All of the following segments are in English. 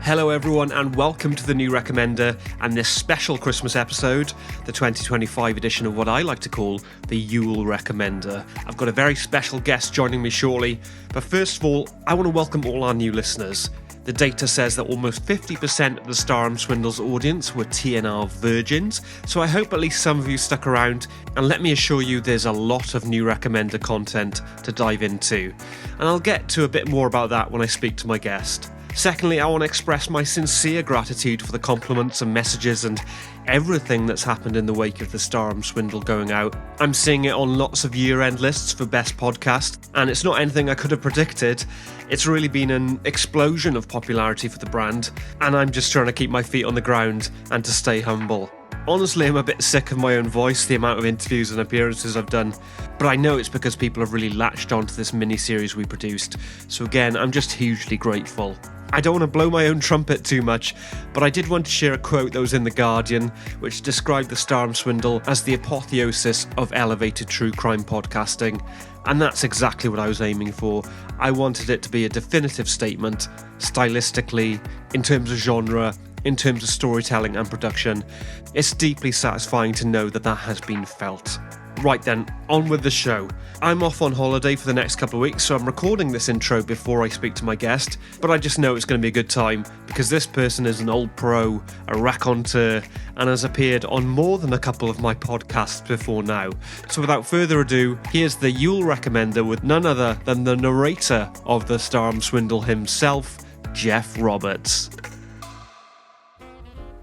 Hello everyone and welcome to the New Recommender and this special Christmas episode, the 2025 edition of what I like to call the Yule Recommender. I've got a very special guest joining me shortly, but first of all, I want to welcome all our new listeners. The data says that almost 50% of the Star & Swindle's audience were TNR virgins, so I hope at least some of you stuck around, and let me assure you there's a lot of New Recommender content to dive into, and I'll get to a bit more about that when I speak to my guest. Secondly, I want to express my sincere gratitude for the compliments and messages and everything that's happened in the wake of the Star & Swindle going out. I'm seeing it on lots of year-end lists for Best Podcast, and it's not anything I could have predicted. It's really been an explosion of popularity for the brand, and I'm just trying to keep my feet on the ground and to stay humble. Honestly, I'm a bit sick of my own voice, the amount of interviews and appearances I've done, but I know it's because people have really latched onto this mini-series we produced, so again, I'm just hugely grateful. I don't want to blow my own trumpet too much, but I did want to share a quote that was in The Guardian, which described the Star & Swindle as the apotheosis of elevated true crime podcasting, and that's exactly what I was aiming for. I wanted it to be a definitive statement, stylistically, in terms of genre, in terms of storytelling and production. It's deeply satisfying to know that that has been felt. Right then, on with the show. I'm off on holiday for the next couple of weeks, so I'm recording this intro before I speak to my guest, but I just know it's going to be a good time, because this person is an old pro, a raconteur, and has appeared on more than a couple of my podcasts before now. So without further ado, here's the Yule Recommender with none other than the narrator of the Star & Swindle himself, Jeff Roberts.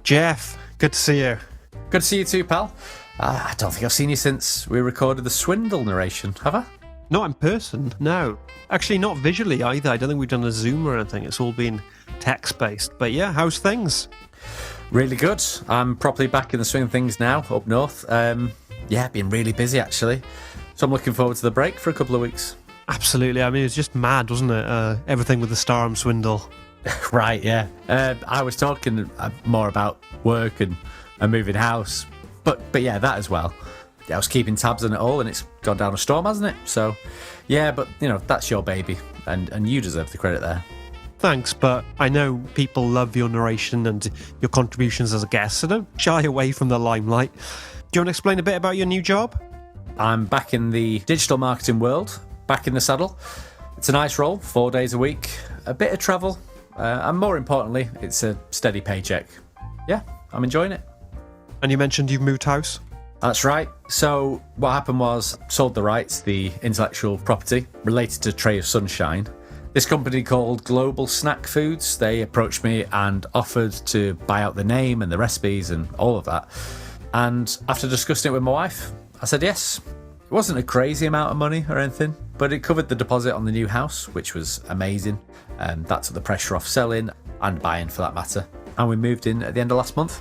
Jeff, good to see you. Good to see you too, pal. I don't think I've seen you since we recorded the Swindle narration, have I? Not in person, no. Actually, not visually either. I don't think we've done a Zoom or anything. It's all been text-based. But yeah, how's things? Really good. I'm properly back in the swing of things now, up north. Been really busy, actually. So I'm looking forward to the break for a couple of weeks. Absolutely. I mean, it was just mad, wasn't it? Everything with the Star & Swindle. Right, yeah. I was talking more about work and moving house. But yeah, that as well. I was keeping tabs on it all, and it's gone down a storm, hasn't it? So, yeah, but, that's your baby, and you deserve the credit there. Thanks, but I know people love your narration and your contributions as a guest, so don't shy away from the limelight. Do you want to explain a bit about your new job? I'm back in the digital marketing world, back in the saddle. It's a nice role, 4 days a week, a bit of travel, and more importantly, it's a steady paycheck. Yeah, I'm enjoying it. And you mentioned you've moved house? That's right. So what happened was, sold the rights, the intellectual property related to Tray of Sunshine. This company called Global Snack Foods, they approached me and offered to buy out the name and the recipes and all of that. And after discussing it with my wife, I said yes. It wasn't a crazy amount of money or anything, but it covered the deposit on the new house, which was amazing. And that took the pressure off selling and buying for that matter. And we moved in at the end of last month.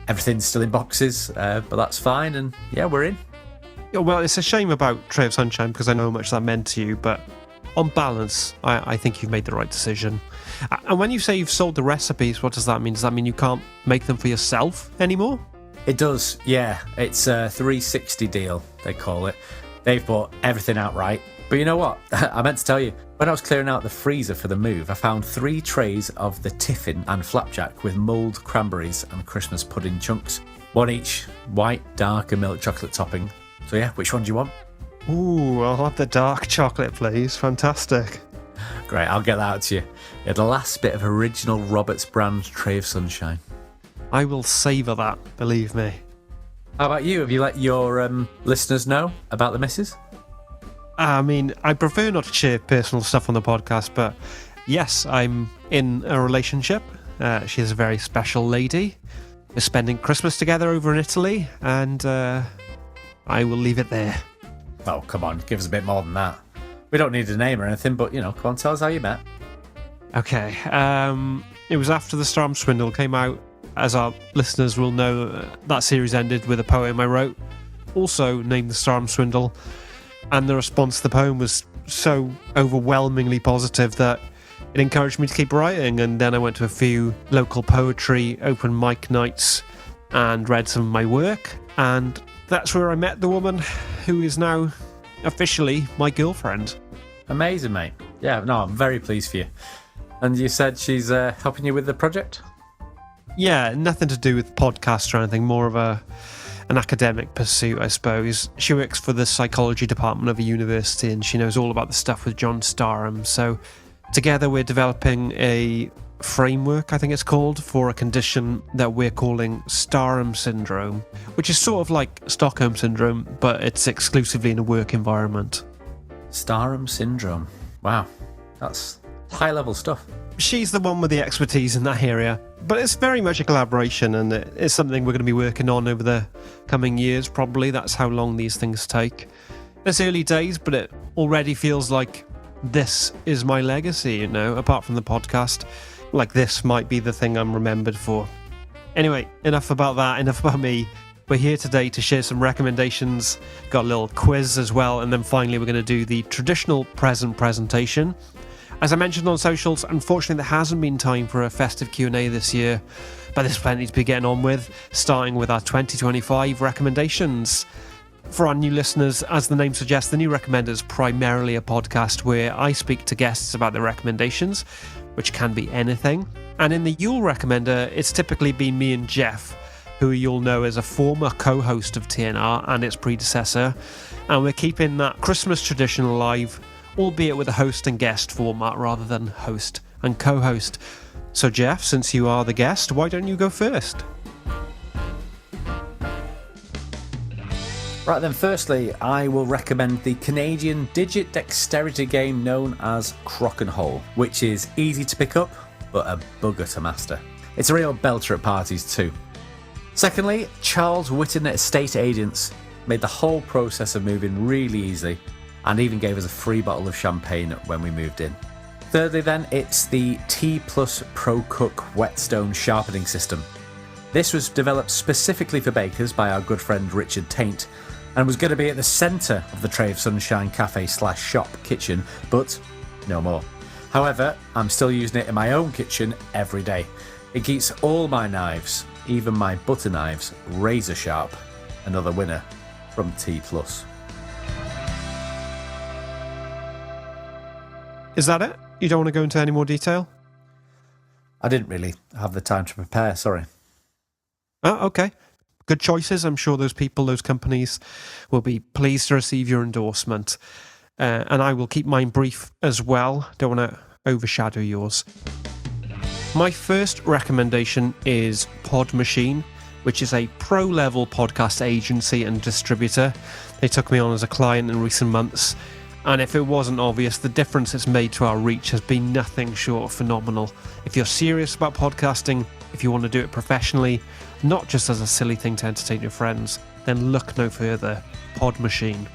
Everything's still in boxes, but that's fine, and yeah, we're in. Yeah, well, it's a shame about Tray of Sunshine because I know how much that meant to you, but on balance, I think you've made the right decision. And when you say you've sold the recipes, what does that mean? Does that mean you can't make them for yourself anymore? It does, yeah. It's a 360 deal, they call it. They've bought everything outright. But you know what? I meant to tell you, when I was clearing out the freezer for the move, I found 3 trays of the tiffin and flapjack with mulled cranberries and Christmas pudding chunks. One each, white, dark and milk chocolate topping. So yeah, which one do you want? Ooh, I'll have the dark chocolate, please. Fantastic. Great, I'll get that out to you. Yeah, the last bit of original Roberts brand Tray of Sunshine. I will savour that, believe me. How about you? Have you let your listeners know about the missus? I mean, I prefer not to share personal stuff on the podcast, but yes, I'm in a relationship. She's a very special lady. We're spending Christmas together over in Italy, and I will leave it there. Oh, come on, give us a bit more than that. We don't need a name or anything, but, come on, tell us how you met. Okay, it was after the Star & Swindle came out. As our listeners will know, that series ended with a poem I wrote, also named the Star & Swindle. And the response to the poem was so overwhelmingly positive that it encouraged me to keep writing. And then I went to a few local poetry open mic nights and read some of my work. And that's where I met the woman who is now officially my girlfriend. Amazing, mate. Yeah, no, I'm very pleased for you. And you said she's helping you with the project? Yeah, nothing to do with podcasts or anything, more of an academic pursuit, I suppose. She works for the psychology department of a university and she knows all about the stuff with John Starham. So together we're developing a framework, I think it's called, for a condition that we're calling Starham syndrome, which is sort of like Stockholm syndrome, but it's exclusively in a work environment. Starham syndrome. Wow, that's high-level stuff. She's the one with the expertise in that area, but it's very much a collaboration and it's something we're going to be working on over the coming years, probably. That's how long these things take. It's early days, but it already feels like this is my legacy, you know, apart from the podcast. Like this might be the thing I'm remembered for. Anyway, enough about that, enough about me. We're here today to share some recommendations, got a little quiz as well, and then finally we're going to do the traditional present presentation. As I mentioned on socials, unfortunately there hasn't been time for a festive Q&A this year, but there's plenty to be getting on with, starting with our 2025 recommendations. For our new listeners, as the name suggests, the New Recommender is primarily a podcast where I speak to guests about their recommendations, which can be anything. And in the Yule Recommender, it's typically been me and Jeff, who you'll know as a former co-host of TNR and its predecessor. And we're keeping that Christmas tradition alive, albeit with a host and guest format rather than host and co-host. So Jeff, since you are the guest, why don't you go first? Right then, firstly, I will recommend the Canadian digit dexterity game known as Crock and Hole, which is easy to pick up, but a bugger to master. It's a real belter at parties too. Secondly, Charles Whitton Estate Agents made the whole process of moving really easy and even gave us a free bottle of champagne when we moved in. Thirdly then, it's the T Plus Pro Cook Whetstone Sharpening System. This was developed specifically for bakers by our good friend Richard Taint and was going to be at the centre of the Tray of Sunshine cafe/shop kitchen, but no more. However, I'm still using it in my own kitchen every day. It keeps all my knives, even my butter knives, razor sharp. Another winner from T+. Is that it? You don't want to go into any more detail? I didn't really have the time to prepare, sorry. Oh, okay. Good choices. I'm sure those people, those companies will be pleased to receive your endorsement. And I will keep mine brief as well. Don't want to overshadow yours. My first recommendation is Pod Machine, which is a pro-level podcast agency and distributor. They took me on as a client in recent months. And if it wasn't obvious, the difference it's made to our reach has been nothing short of phenomenal. If you're serious about podcasting, if you want to do it professionally, not just as a silly thing to entertain your friends, then look no further. Pod Machine.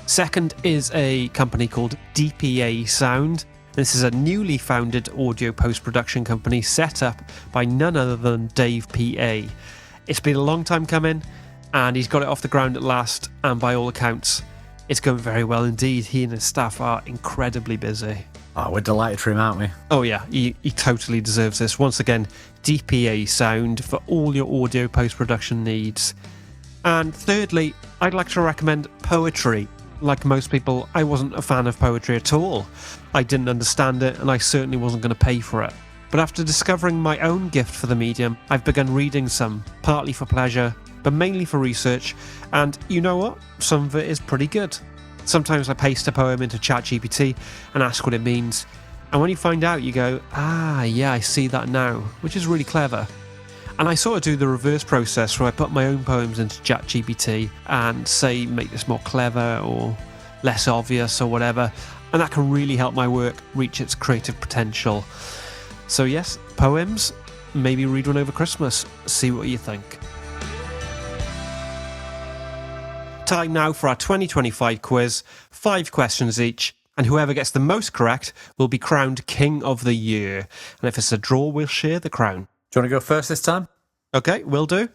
Second is a company called DPA Sound. This is a newly founded audio post-production company set up by none other than Dave PA. It's been a long time coming, and he's got it off the ground at last, and by all accounts, it's going very well indeed. He and his staff are incredibly busy. Oh, we're delighted for him, aren't we? Oh yeah, he totally deserves this. Once again, DPA Sound for all your audio post-production needs. And thirdly, I'd like to recommend poetry. Like most people, I wasn't a fan of poetry at all. I didn't understand it, and I certainly wasn't going to pay for it. But after discovering my own gift for the medium, I've begun reading some, partly for pleasure, but mainly for research, and you know what? Some of it is pretty good. Sometimes I paste a poem into ChatGPT and ask what it means, and when you find out, you go, yeah, I see that now, which is really clever. And I sort of do the reverse process where I put my own poems into ChatGPT and say, make this more clever or less obvious or whatever, and that can really help my work reach its creative potential. So yes, poems, maybe read one over Christmas, see what you think. Time now for our 2025 quiz, 5 questions each, and whoever gets the most correct will be crowned King of the Year. And if it's a draw, we'll share the crown. Do you want to go first this time? Okay, will do.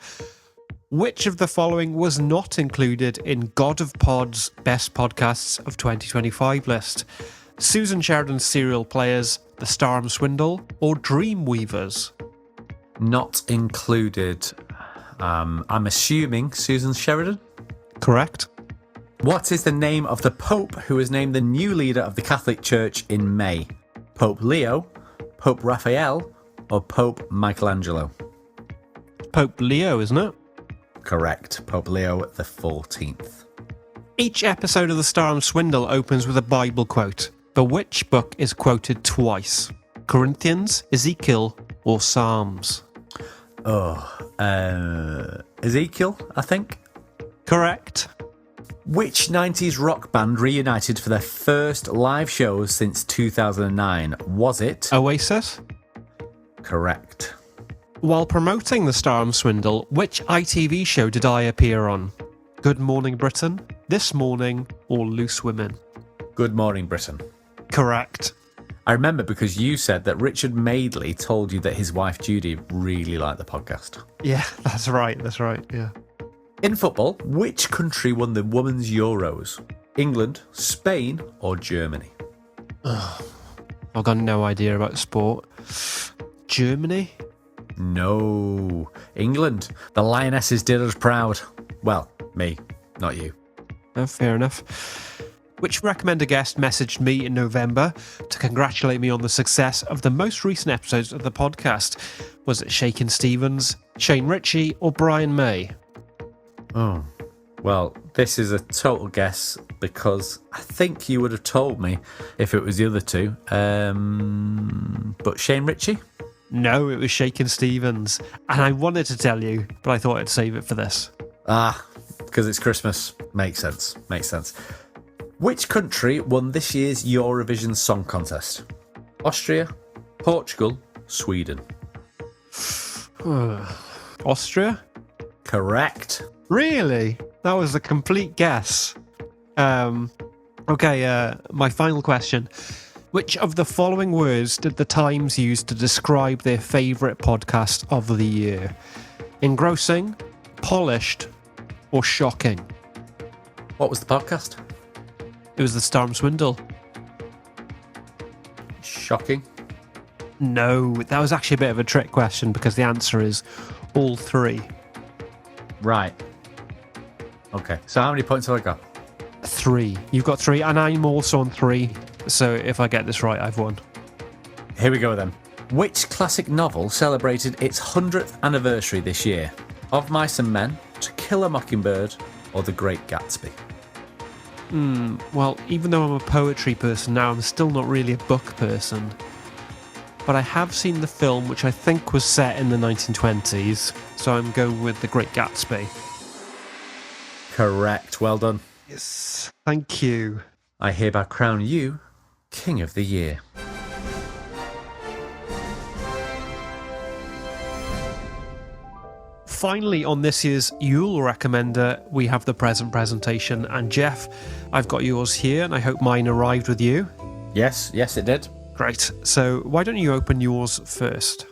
Which of the following was not included in God of Pod's Best Podcasts of 2025 list? Susan Sheridan's Serial Players, The Starham Swindle, or Dreamweavers? Not included. I'm assuming Susan Sheridan? Correct. What is the name of the Pope who was named the new leader of the Catholic Church in May? Pope Leo, Pope Raphael or Pope Michelangelo? Pope Leo, isn't it? Correct. Pope Leo the 14th. Each episode of The Star and Swindle opens with a Bible quote, but which book is quoted twice? Corinthians, Ezekiel, or Psalms? Ezekiel, I think. Correct. Which 90s rock band reunited for their first live shows since 2009? Was it? Oasis? Correct. While promoting The Star and Swindle, which ITV show did I appear on? Good Morning Britain, This Morning, or Loose Women? Good Morning Britain. Correct. I remember because you said that Richard Madeley told you that his wife Judy really liked the podcast. Yeah, that's right, yeah. In football, which country won the Women's Euros? England, Spain, or Germany? I've got no idea about sport. Germany? No. England. The Lionesses did us proud. Well, me, not you. Oh, fair enough. Which recommender guest messaged me in November to congratulate me on the success of the most recent episodes of the podcast? Was it Shakin' Stevens, Shane Ritchie, or Brian May? Oh, well, this is a total guess because I think you would have told me if it was the other two. But Shane Ritchie? No, it was Shakin' Stevens. And I wanted to tell you, but I thought I'd save it for this. Because it's Christmas. Makes sense. Which country won this year's Eurovision Song Contest? Austria, Portugal, Sweden. Austria? Correct. Really? That was a complete guess. Okay, my final question. Which of the following words did the Times use to describe their favourite podcast of the year? Engrossing, polished, or shocking? What was the podcast? It was The Star and Swindle. Shocking. No, that was actually a bit of a trick question because the answer is all three. Right. Okay, so how many points have I got? 3. You've got 3, and I'm also on 3. So if I get this right, I've won. Here we go then. Which classic novel celebrated its 100th anniversary this year? Of Mice and Men, To Kill a Mockingbird, or The Great Gatsby? Well, even though I'm a poetry person now, I'm still not really a book person. But I have seen the film, which I think was set in the 1920s, so I'm going with The Great Gatsby. Correct. Well done. Yes. Thank you. I hereby crown you King of the Year. Finally, on this year's Yule Recommender, we have the present presentation. And Jeff, I've got yours here, and I hope mine arrived with you. Yes, it did. Great. So why don't you open yours first?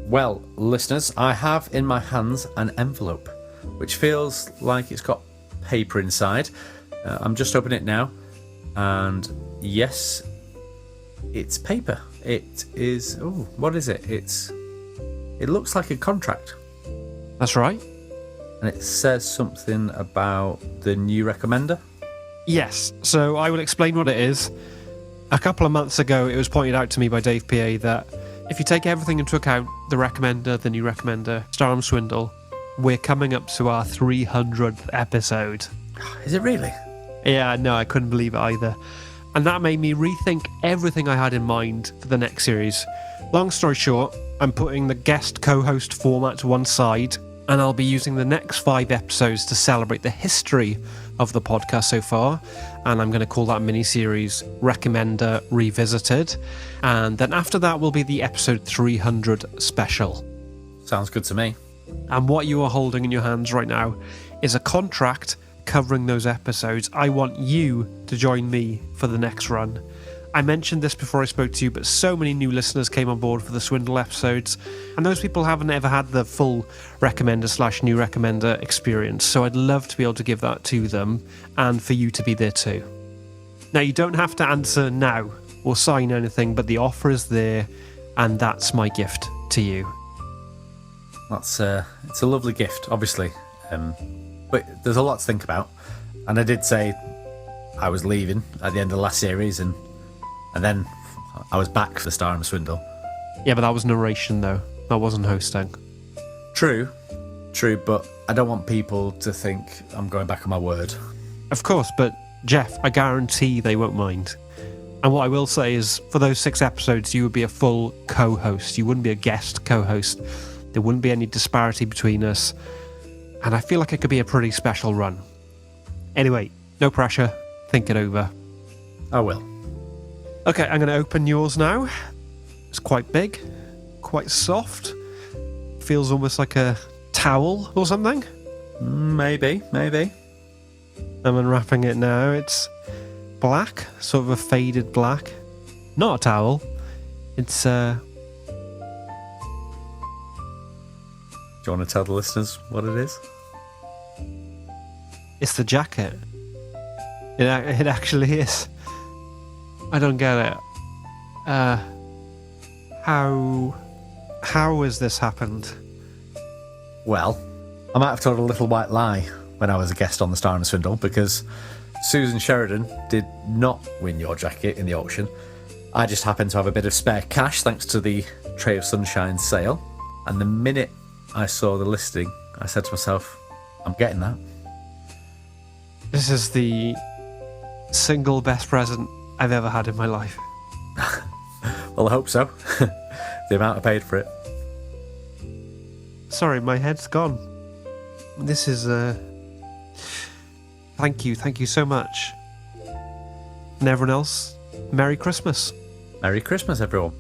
Well, listeners, I have in my hands an envelope, which feels like it's got paper inside. I'm just opening it now, and yes, it's paper. It is. Oh, what is it? It looks like a contract. That's right. And it says something about the new recommender. Yes. So I will explain what it is. A couple of months ago, it was pointed out to me by Dave PA that if you take everything into account, the recommender, the new recommender, Star and Swindle, we're coming up to our 300th episode. Is it really? Yeah, no, I couldn't believe it either. And that made me rethink everything I had in mind for the next series. Long story short, I'm putting the guest co-host format to one side, and I'll be using the next 5 episodes to celebrate the history of the podcast so far, and I'm going to call that mini-series Recommender Revisited, and then after that will be the episode 300 special. Sounds good to me. And what you are holding in your hands right now is a contract covering those episodes. I want you to join me for the next run. I mentioned this before I spoke to you, but so many new listeners came on board for the Swindle episodes, and those people haven't ever had the full Recommender/new Recommender experience, so I'd love to be able to give that to them, and for you to be there too. Now, you don't have to answer now or sign anything, but the offer is there, and that's my gift to you. It's a lovely gift, obviously, but there's a lot to think about, and I did say I was leaving at the end of the last series, and then I was back for the Star and Swindle. Yeah, but that was narration, though. That wasn't hosting. True, but I don't want people to think I'm going back on my word. Of course, but Jeff, I guarantee they won't mind. And what I will say is, for those 6 episodes, you would be a full co-host. You wouldn't be a guest co-host. There wouldn't be any disparity between us. And I feel like it could be a pretty special run. Anyway, no pressure. Think it over. I will. Okay, I'm going to open yours now. It's quite big, quite soft. Feels almost like a towel or something. Maybe. I'm unwrapping it now. It's black, sort of a faded black. Not a towel. It's Do you want to tell the listeners what it is? It's the jacket. It actually is. I don't get it. How has this happened? Well, I might have told a little white lie when I was a guest on the Star and Swindle, because Susan Sheridan did not win your jacket in the auction. I just happened to have a bit of spare cash thanks to the Tray of Sunshine sale, and the minute I saw the listing, I said to myself, I'm getting that. This is the single best present I've ever had in my life. Well, I hope so. The amount I paid for it. Sorry, my head's gone. This is Thank you so much. And everyone else, Merry Christmas. Merry Christmas, everyone.